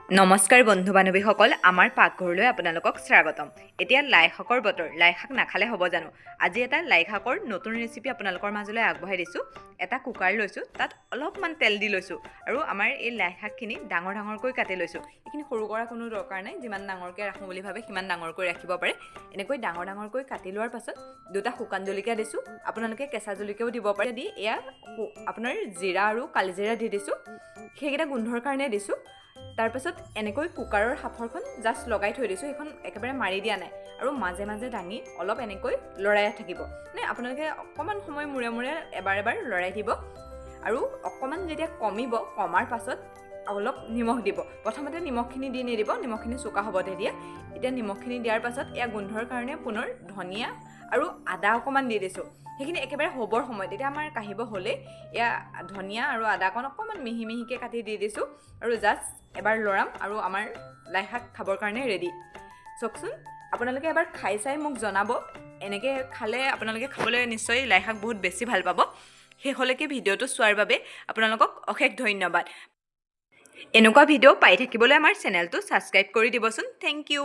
নমস্কাৰ বন্ধু বান্ধৱীসকল, আমাৰ পাকঘৰলৈ আপোনালোকক স্বাগতম। এতিয়া লাই শাকৰ বতৰ, লাই শাক নাখালে হ'ব জানো? আজি এটা লাই শাকৰ নতুন ৰেচিপি আপোনালোকৰ মাজলৈ আগবঢ়াই দিছোঁ। এটা কুকাৰ লৈছোঁ, তাত অলপমান তেল দি লৈছোঁ আৰু আমাৰ এই লাই শাকখিনি ডাঙৰ ডাঙৰকৈ কাটি লৈছোঁ। এইখিনি সৰু কৰা কোনো দৰকাৰ নাই, যিমান ডাঙৰকৈ ৰাখোঁ বুলি ভাবে সিমান ডাঙৰকৈ ৰাখিব পাৰে। এনেকৈ ডাঙৰ ডাঙৰকৈ কাটি লোৱাৰ পাছত দুটা শুকান জলকীয়া দিছোঁ, আপোনালোকে কেঁচা জলকীয়াও দিব পাৰে। দি এয়া আপোনাৰ জিৰা আৰু কালিজিৰা দি দিছোঁ, সেইকেইটা গোন্ধৰ কাৰণে দিছোঁ। তাৰপাছত এনেকৈ কুকাৰৰ সাফৰখন জাষ্ট লগাই থৈ দিছোঁ, সেইখন একেবাৰে মাৰি দিয়া নাই আৰু মাজে মাজে দাঙি অলপ এনেকৈ লৰাই থাকিব। মানে আপোনালোকে অকণমান সময় মূৰে মূৰে এবাৰ এবাৰ লৰাই দিব আৰু অকণমান যেতিয়া কমিব, কমাৰ পাছত অলপ নিমখ দিব। প্ৰথমতে নিমখখিনি দি নিদিব, নিমখখিনি চোকা হ'ব তেতিয়া। এতিয়া নিমখখিনি দিয়াৰ পাছত এয়া গোন্ধৰ কাৰণে পুনৰ ধনিয়া আৰু আদা অকণমান দি দিছোঁ। সেইখিনি একেবাৰে হ'বৰ সময়ত, তেতিয়া আমাৰ কাঢ়িব হ'লেই এয়া ধনিয়া আৰু আদাকণ অকণমান মিহি মিহিকৈ কাটি দি দিছোঁ আৰু জাষ্ট এবাৰ লৰাম আৰু আমাৰ লাই শাক খাবৰ কাৰণে ৰেডি। চাওকচোন, আপোনালোকে এবাৰ খাই চাই মোক জনাব। এনেকৈ খালে আপোনালোকে খাবলৈ নিশ্চয় লাই শাক বহুত বেছি ভাল পাব। শেষলৈকে ভিডিঅ'টো চোৱাৰ বাবে আপোনালোকক অশেষ ধন্যবাদ। এনেকুৱা ভিডিঅ' পাই থাকিবলৈ আমাৰ চেনেলটো ছাবস্ক্ৰাইব কৰি দিবচোন। Thank U.